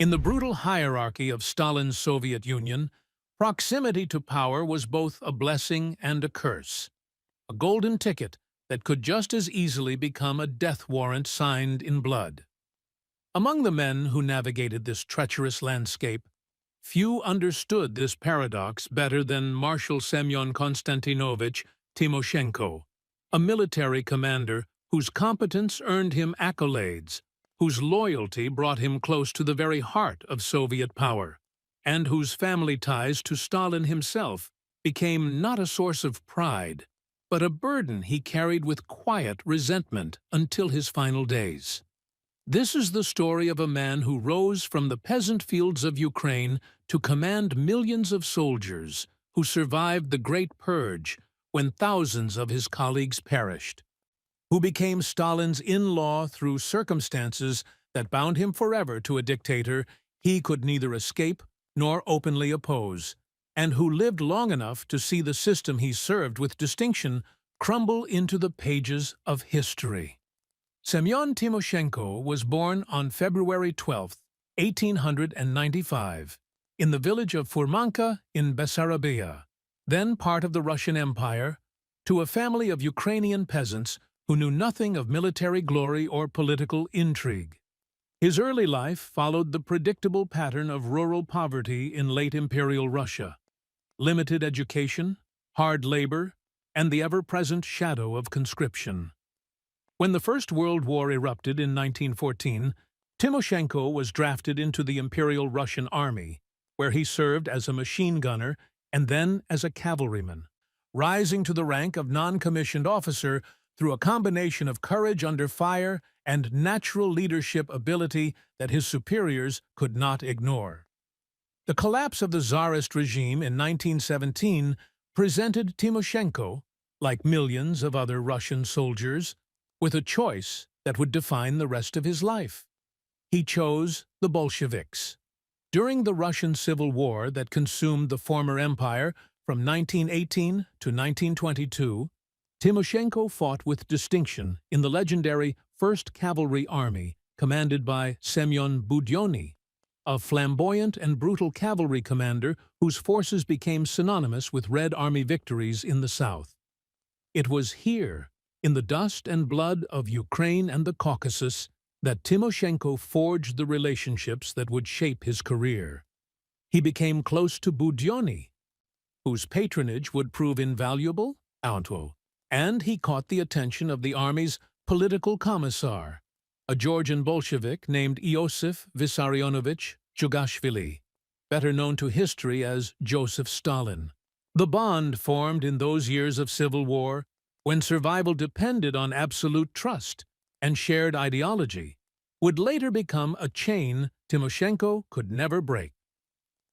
In the brutal hierarchy of Stalin's Soviet Union, proximity to power was both a blessing and a curse, a golden ticket that could just as easily become a death warrant signed in blood. Among the men who navigated this treacherous landscape, few understood this paradox better than Marshal Semyon Konstantinovich Timoshenko, a military commander whose competence earned him accolades, whose loyalty brought him close to the very heart of Soviet power, and whose family ties to Stalin himself became not a source of pride, but a burden he carried with quiet resentment until his final days. This is the story of a man who rose from the peasant fields of Ukraine to command millions of soldiers, who survived the Great Purge when thousands of his colleagues perished, who became Stalin's in-law through circumstances that bound him forever to a dictator he could neither escape nor openly oppose, and who lived long enough to see the system he served with distinction crumble into the pages of history. Semyon Timoshenko was born on February 12, 1895, in the village of Furmanka in Bessarabia, then part of the Russian Empire, to a family of Ukrainian peasants who knew nothing of military glory or political intrigue. His early life followed the predictable pattern of rural poverty in late imperial Russia: limited education, hard labor, and the ever-present shadow of conscription. When the First World War erupted in 1914, Timoshenko was drafted into the Imperial Russian Army, where he served as a machine gunner and then as a cavalryman, rising to the rank of non-commissioned officer through a combination of courage under fire and natural leadership ability that his superiors could not ignore. The collapse of the Tsarist regime in 1917 presented Timoshenko, like millions of other Russian soldiers, with a choice that would define the rest of his life. He chose the Bolsheviks. During the Russian Civil War that consumed the former empire from 1918 to 1922, Timoshenko fought with distinction in the legendary 1st Cavalry Army, commanded by Semyon Budyonny, a flamboyant and brutal cavalry commander whose forces became synonymous with Red Army victories in the South. It was here, in the dust and blood of Ukraine and the Caucasus, that Timoshenko forged the relationships that would shape his career. He became close to Budyonny, whose patronage would prove invaluable, and he caught the attention of the army's political commissar, a Georgian Bolshevik named Iosif Vissarionovich Jugashvili, better known to history as Joseph Stalin. The bond formed in those years of civil war, when survival depended on absolute trust and shared ideology, would later become a chain Timoshenko could never break.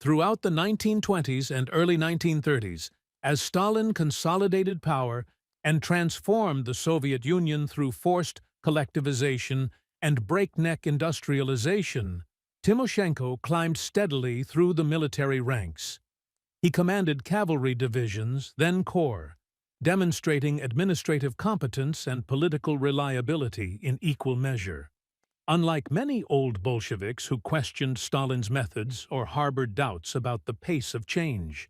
Throughout the 1920s and early 1930s, as Stalin consolidated power and transformed the Soviet Union through forced collectivization and breakneck industrialization, Timoshenko climbed steadily through the military ranks. He commanded cavalry divisions, then corps, demonstrating administrative competence and political reliability in equal measure. Unlike many old Bolsheviks who questioned Stalin's methods or harbored doubts about the pace of change,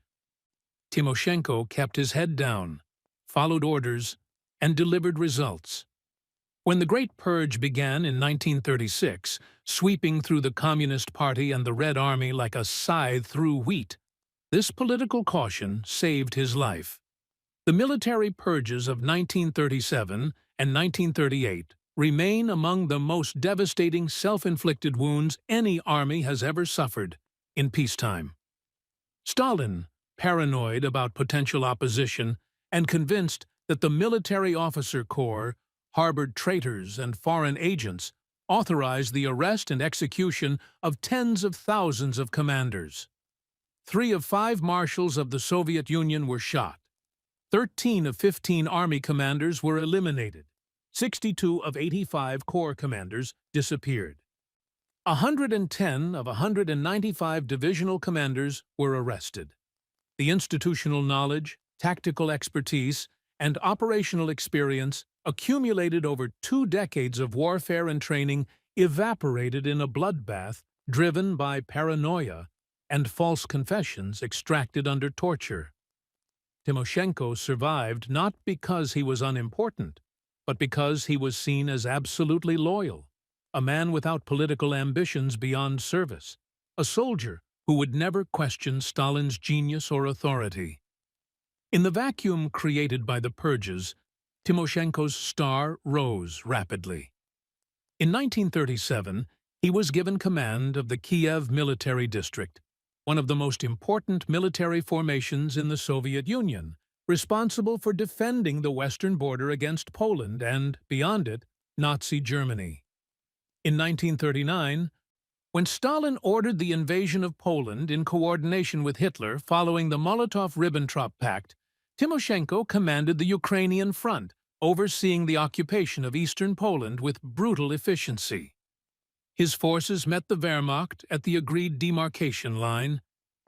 Timoshenko kept his head down, followed orders, and delivered results. When the Great Purge began in 1936, sweeping through the Communist Party and the Red Army like a scythe through wheat, this political caution saved his life. The military purges of 1937 and 1938 remain among the most devastating self-inflicted wounds any army has ever suffered in peacetime. Stalin, paranoid about potential opposition and convinced that the military officer corps harbored traitors and foreign agents, authorized the arrest and execution of tens of thousands of commanders. 3 of 5 marshals of the Soviet Union were shot. 13 of 15 army commanders were eliminated. 62 of 85 corps commanders disappeared. 110 of 195 divisional commanders were arrested. The institutional knowledge, tactical expertise, and operational experience accumulated over 2 decades of warfare and training evaporated in a bloodbath driven by paranoia and false confessions extracted under torture. Timoshenko survived not because he was unimportant, but because he was seen as absolutely loyal, a man without political ambitions beyond service, a soldier who would never question Stalin's genius or authority. In the vacuum created by the purges, Timoshenko's star rose rapidly. In 1937, he was given command of the Kiev Military District, one of the most important military formations in the Soviet Union, responsible for defending the western border against Poland and, beyond it, Nazi Germany. In 1939, when Stalin ordered the invasion of Poland in coordination with Hitler following the Molotov-Ribbentrop Pact, Timoshenko commanded the Ukrainian front, overseeing the occupation of eastern Poland with brutal efficiency. His forces met the Wehrmacht at the agreed demarcation line,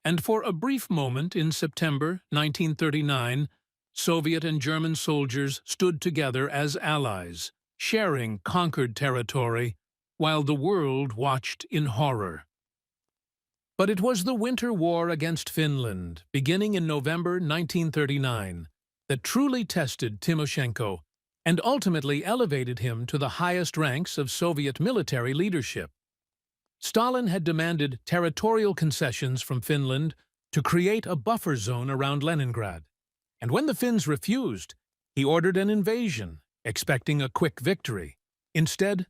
and for a brief moment in September 1939, Soviet and German soldiers stood together as allies, sharing conquered territory, while the world watched in horror. But it was the Winter War against Finland, beginning in November 1939, that truly tested Timoshenko and ultimately elevated him to the highest ranks of Soviet military leadership. Stalin had demanded territorial concessions from Finland to create a buffer zone around Leningrad, and when the Finns refused, he ordered an invasion, expecting a quick victory. Instead,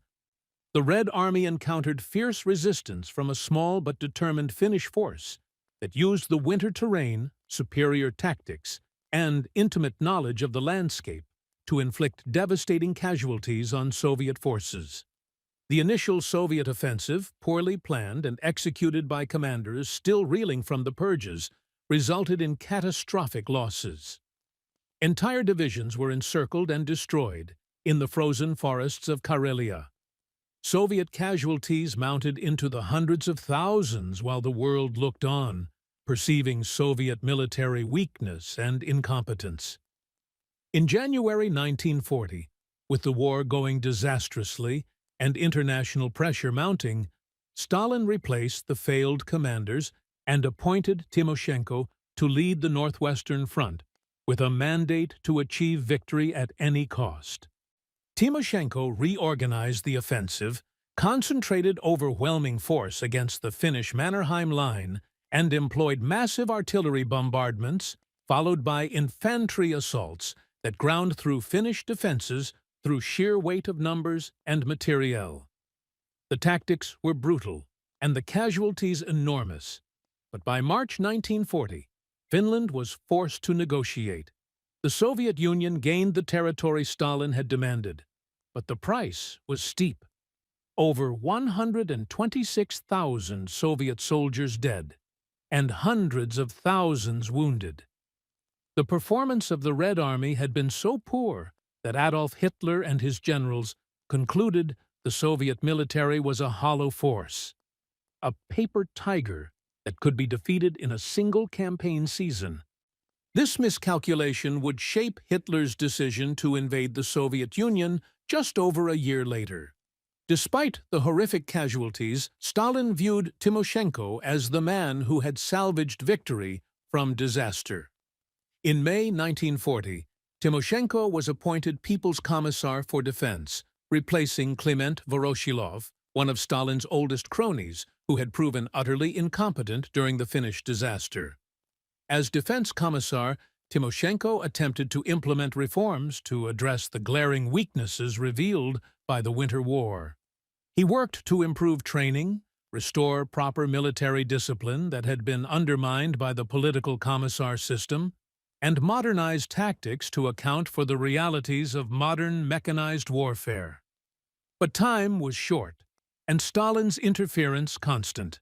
the Red Army encountered fierce resistance from a small but determined Finnish force that used the winter terrain, superior tactics, and intimate knowledge of the landscape to inflict devastating casualties on Soviet forces. The initial Soviet offensive, poorly planned and executed by commanders still reeling from the purges, resulted in catastrophic losses. Entire divisions were encircled and destroyed in the frozen forests of Karelia. Soviet casualties mounted into the hundreds of thousands while the world looked on, perceiving Soviet military weakness and incompetence. In January 1940, with the war going disastrously and international pressure mounting, Stalin replaced the failed commanders and appointed Timoshenko to lead the Northwestern Front with a mandate to achieve victory at any cost. Timoshenko reorganized the offensive, concentrated overwhelming force against the Finnish Mannerheim Line, and employed massive artillery bombardments, followed by infantry assaults that ground through Finnish defenses through sheer weight of numbers and materiel. The tactics were brutal, and the casualties enormous. But by March 1940, Finland was forced to negotiate. The Soviet Union gained the territory Stalin had demanded, but the price was steep. Over 126,000 Soviet soldiers dead, and hundreds of thousands wounded. The performance of the Red Army had been so poor that Adolf Hitler and his generals concluded the Soviet military was a hollow force, a paper tiger that could be defeated in a single campaign season. This miscalculation would shape Hitler's decision to invade the Soviet Union just over a year later. Despite the horrific casualties, Stalin viewed Timoshenko as the man who had salvaged victory from disaster. In May 1940, Timoshenko was appointed People's Commissar for Defense, replacing Kliment Voroshilov, one of Stalin's oldest cronies, who had proven utterly incompetent during the Finnish disaster. As Defense Commissar, Timoshenko attempted to implement reforms to address the glaring weaknesses revealed by the Winter War. He worked to improve training, restore proper military discipline that had been undermined by the political commissar system, and modernize tactics to account for the realities of modern mechanized warfare. But time was short, and Stalin's interference constant.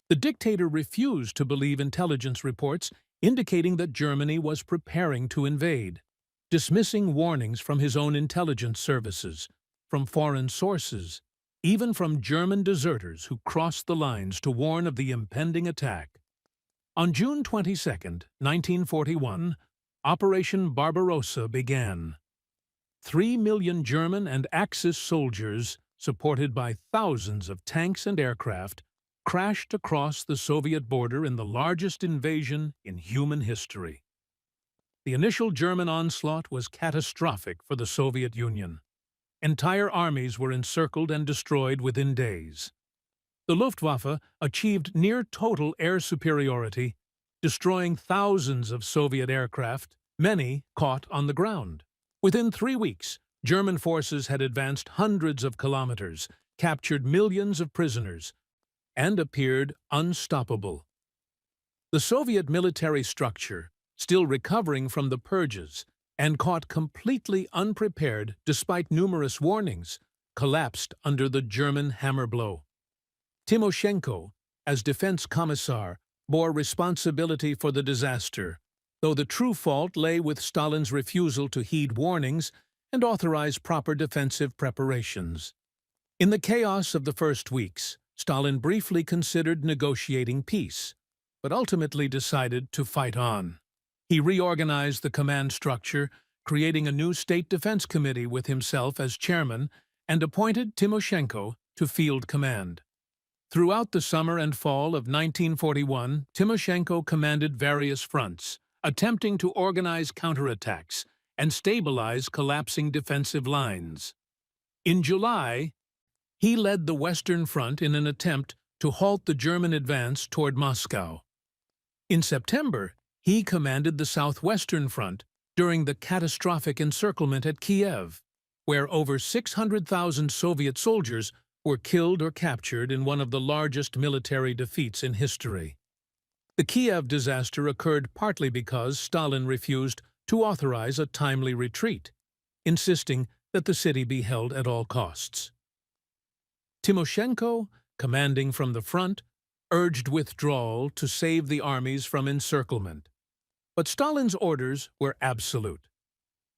The dictator refused to believe intelligence reports indicating that Germany was preparing to invade, dismissing warnings from his own intelligence services, from foreign sources, even from German deserters who crossed the lines to warn of the impending attack. On June 22, 1941, Operation Barbarossa began. 3 million German and Axis soldiers, supported by thousands of tanks and aircraft, crashed across the Soviet border in the largest invasion in human history. The initial German onslaught was catastrophic for the Soviet Union. Entire armies were encircled and destroyed within days. The Luftwaffe achieved near-total air superiority, destroying thousands of Soviet aircraft, many caught on the ground. Within 3 weeks, German forces had advanced hundreds of kilometers, captured millions of prisoners, and appeared unstoppable. The Soviet military structure, still recovering from the purges and caught completely unprepared despite numerous warnings, collapsed under the German hammer blow. Timoshenko, as defense commissar, bore responsibility for the disaster, though the true fault lay with Stalin's refusal to heed warnings and authorize proper defensive preparations. In the chaos of the first weeks, Stalin briefly considered negotiating peace, but ultimately decided to fight on. He reorganized the command structure, creating a new State Defense Committee with himself as chairman, and appointed Timoshenko to field command. Throughout the summer and fall of 1941, Timoshenko commanded various fronts, attempting to organize counterattacks and stabilize collapsing defensive lines. In July, he led the Western Front in an attempt to halt the German advance toward Moscow. In September, he commanded the Southwestern Front during the catastrophic encirclement at Kiev, where over 600,000 Soviet soldiers were killed or captured in one of the largest military defeats in history. The Kiev disaster occurred partly because Stalin refused to authorize a timely retreat, insisting that the city be held at all costs. Timoshenko, commanding from the front, urged withdrawal to save the armies from encirclement. But Stalin's orders were absolute.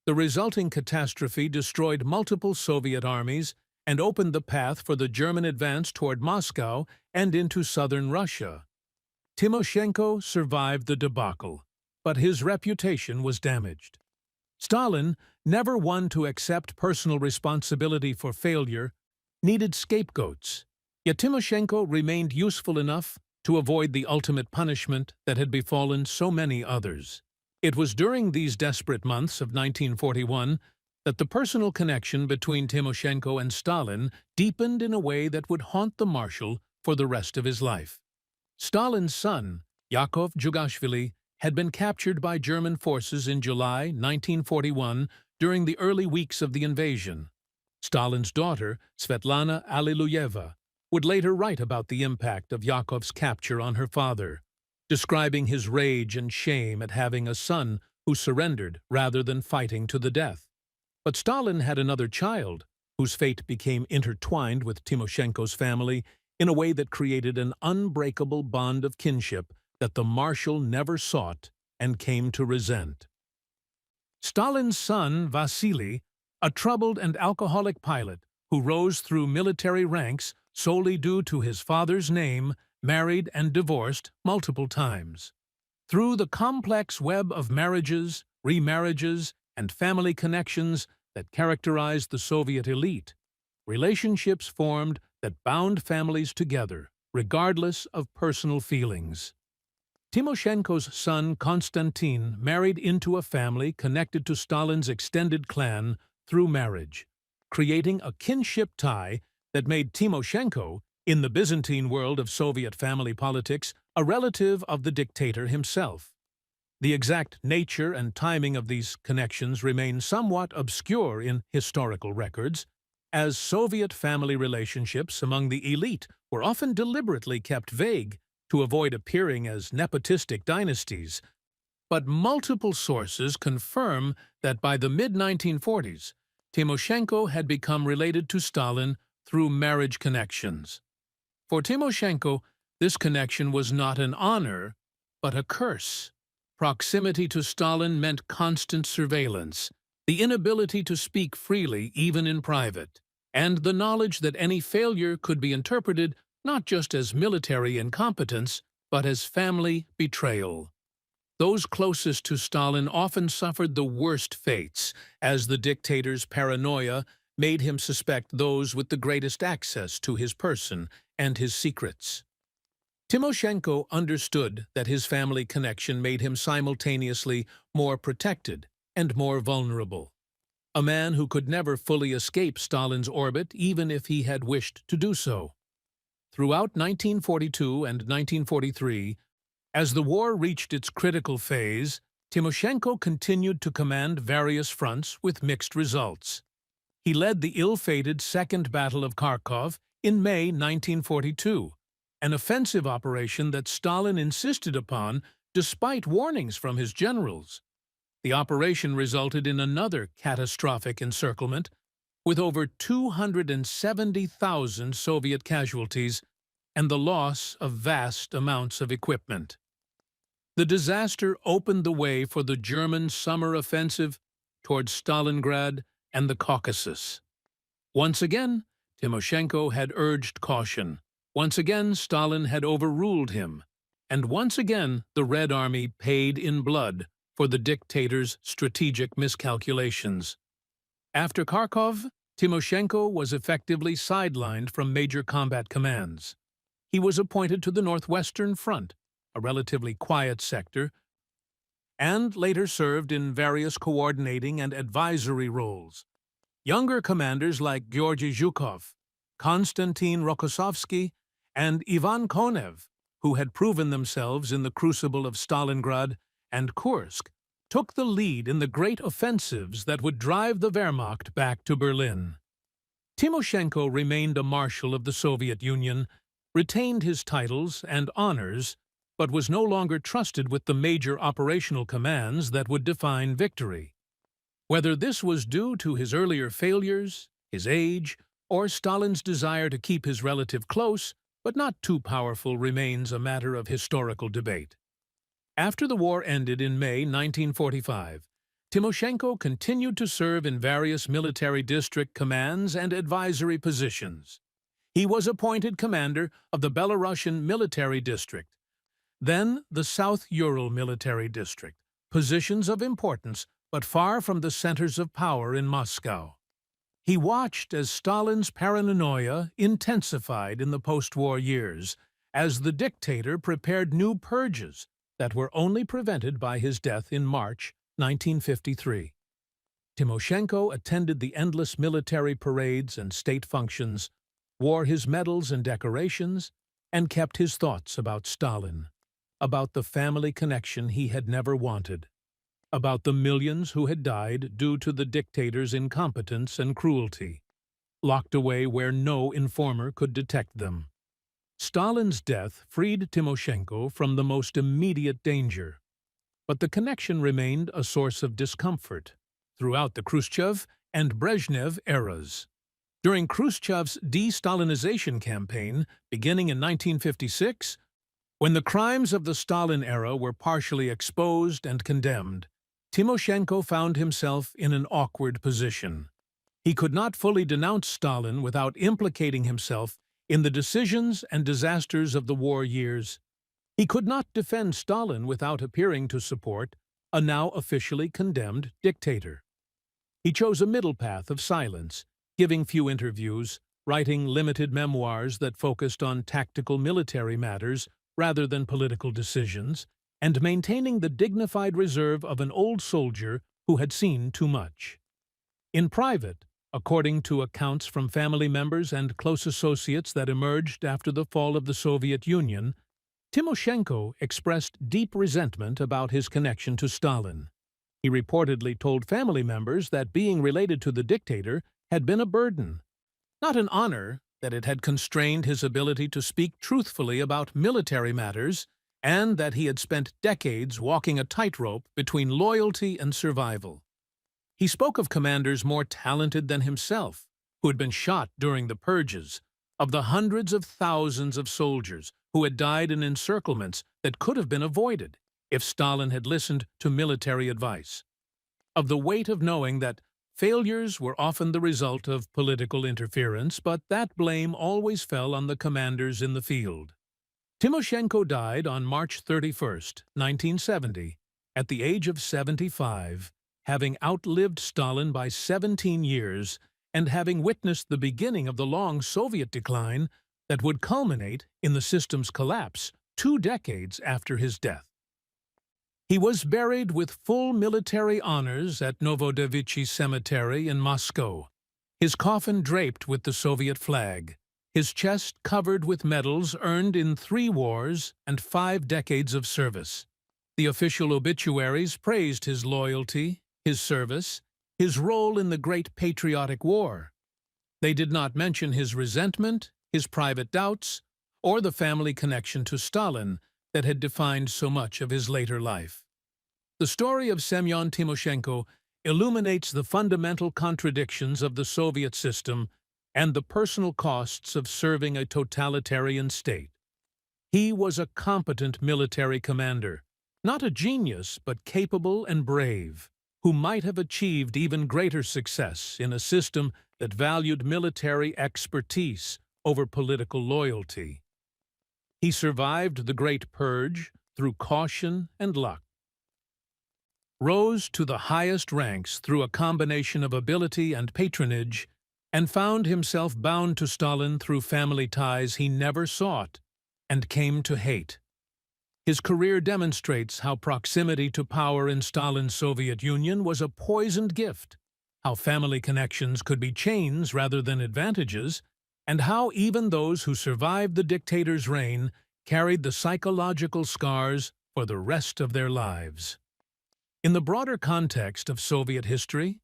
The resulting catastrophe destroyed multiple Soviet armies and opened the path for the German advance toward Moscow and into southern Russia. Timoshenko survived the debacle, but his reputation was damaged. Stalin, never one to accept personal responsibility for failure, needed scapegoats, yet Timoshenko remained useful enough to avoid the ultimate punishment that had befallen so many others. It was during these desperate months of 1941 that the personal connection between Timoshenko and Stalin deepened in a way that would haunt the Marshal for the rest of his life. Stalin's son, Yakov Jugashvili, had been captured by German forces in July 1941 during the early weeks of the invasion. Stalin's daughter, Svetlana Alliluyeva, would later write about the impact of Yakov's capture on her father, describing his rage and shame at having a son who surrendered rather than fighting to the death. But Stalin had another child, whose fate became intertwined with Timoshenko's family in a way that created an unbreakable bond of kinship that the Marshal never sought and came to resent. Stalin's son, Vasily, a troubled and alcoholic pilot who rose through military ranks solely due to his father's name, married and divorced multiple times. Through the complex web of marriages, remarriages, and family connections that characterized the Soviet elite, relationships formed that bound families together, regardless of personal feelings. Timoshenko's son Konstantin married into a family connected to Stalin's extended clan through marriage, creating a kinship tie that made Timoshenko, in the Byzantine world of Soviet family politics, a relative of the dictator himself. The exact nature and timing of these connections remain somewhat obscure in historical records, as Soviet family relationships among the elite were often deliberately kept vague to avoid appearing as nepotistic dynasties. But multiple sources confirm that by the mid-1940s, Timoshenko had become related to Stalin through marriage connections. For Timoshenko, this connection was not an honor, but a curse. Proximity to Stalin meant constant surveillance, the inability to speak freely even in private, and the knowledge that any failure could be interpreted not just as military incompetence, but as family betrayal. Those closest to Stalin often suffered the worst fates, as the dictator's paranoia made him suspect those with the greatest access to his person and his secrets. Timoshenko understood that his family connection made him simultaneously more protected and more vulnerable. A man who could never fully escape Stalin's orbit even if he had wished to do so. Throughout 1942 and 1943, as the war reached its critical phase, Timoshenko continued to command various fronts with mixed results. He led the ill-fated Second Battle of Kharkov in May 1942, an offensive operation that Stalin insisted upon despite warnings from his generals. The operation resulted in another catastrophic encirclement, with over 270,000 Soviet casualties and the loss of vast amounts of equipment. The disaster opened the way for the German summer offensive towards Stalingrad and the Caucasus. Once again, Timoshenko had urged caution. Once again, Stalin had overruled him. And once again, the Red Army paid in blood for the dictator's strategic miscalculations. After Kharkov, Timoshenko was effectively sidelined from major combat commands. He was appointed to the Northwestern Front, a relatively quiet sector, and later served in various coordinating and advisory roles. Younger commanders like Georgy Zhukov, Konstantin Rokossovsky, and Ivan Konev, who had proven themselves in the crucible of Stalingrad and Kursk, took the lead in the great offensives that would drive the Wehrmacht back to Berlin. Timoshenko remained a Marshal of the Soviet Union, retained his titles and honors, but was no longer trusted with the major operational commands that would define victory. Whether this was due to his earlier failures, his age, or Stalin's desire to keep his relative close, but not too powerful, remains a matter of historical debate. After the war ended in May 1945, Timoshenko continued to serve in various military district commands and advisory positions. He was appointed commander of the Belarusian Military District, then the South Ural Military District, positions of importance but far from the centers of power in Moscow. He watched as Stalin's paranoia intensified in the post-war years, as the dictator prepared new purges that were only prevented by his death in March 1953. Timoshenko attended the endless military parades and state functions, wore his medals and decorations, and kept his thoughts about Stalin, about the family connection he had never wanted, about the millions who had died due to the dictator's incompetence and cruelty, locked away where no informer could detect them. Stalin's death freed Timoshenko from the most immediate danger, but the connection remained a source of discomfort throughout the Khrushchev and Brezhnev eras. During Khrushchev's de-Stalinization campaign, beginning in 1956, when the crimes of the Stalin era were partially exposed and condemned, Timoshenko found himself in an awkward position. He could not fully denounce Stalin without implicating himself in the decisions and disasters of the war years. He could not defend Stalin without appearing to support a now officially condemned dictator. He chose a middle path of silence, giving few interviews, writing limited memoirs that focused on tactical military matters rather than political decisions, and maintaining the dignified reserve of an old soldier who had seen too much. In private, according to accounts from family members and close associates that emerged after the fall of the Soviet Union, Timoshenko expressed deep resentment about his connection to Stalin. He reportedly told family members that being related to the dictator had been a burden, not an honor, that it had constrained his ability to speak truthfully about military matters, and that he had spent decades walking a tightrope between loyalty and survival. He spoke of commanders more talented than himself, who had been shot during the purges, of the hundreds of thousands of soldiers who had died in encirclements that could have been avoided if Stalin had listened to military advice, of the weight of knowing that failures were often the result of political interference, but that blame always fell on the commanders in the field. Timoshenko died on March 31, 1970, at the age of 75, having outlived Stalin by 17 years and having witnessed the beginning of the long Soviet decline that would culminate in the system's collapse 2 decades after his death. He was buried with full military honors at Novodevichy Cemetery in Moscow, his coffin draped with the Soviet flag, his chest covered with medals earned in 3 wars and 5 decades of service. The official obituaries praised his loyalty, his service, his role in the Great Patriotic War. They did not mention his resentment, his private doubts, or the family connection to Stalin that had defined so much of his later life. The story of Semyon Timoshenko illuminates the fundamental contradictions of the Soviet system and the personal costs of serving a totalitarian state. He was a competent military commander, not a genius but capable and brave, who might have achieved even greater success in a system that valued military expertise over political loyalty. He survived the Great Purge through caution and luck, rose to the highest ranks through a combination of ability and patronage, and found himself bound to Stalin through family ties he never sought and came to hate. His career demonstrates how proximity to power in Stalin's Soviet Union was a poisoned gift, how family connections could be chains rather than advantages, and how even those who survived the dictator's reign carried the psychological scars for the rest of their lives. In the broader context of Soviet history,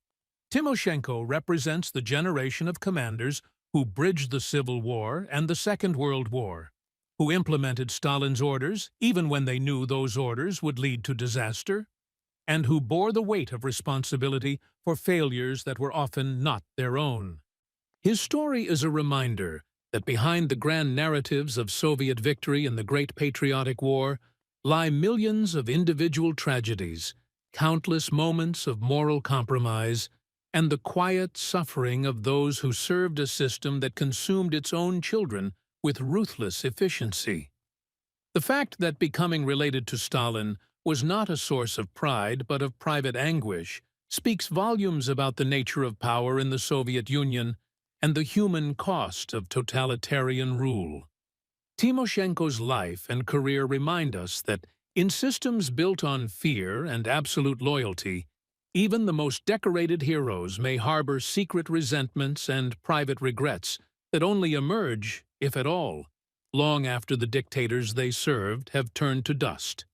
Timoshenko represents the generation of commanders who bridged the Civil War and the Second World War, who implemented Stalin's orders even when they knew those orders would lead to disaster, and who bore the weight of responsibility for failures that were often not their own. His story is a reminder that behind the grand narratives of Soviet victory in the Great Patriotic War lie millions of individual tragedies, countless moments of moral compromise, and the quiet suffering of those who served a system that consumed its own children with ruthless efficiency. The fact that becoming related to Stalin was not a source of pride but of private anguish speaks volumes about the nature of power in the Soviet Union and the human cost of totalitarian rule. Timoshenko's life and career remind us that in systems built on fear and absolute loyalty, even the most decorated heroes may harbor secret resentments and private regrets that only emerge, if at all, long after the dictators they served have turned to dust.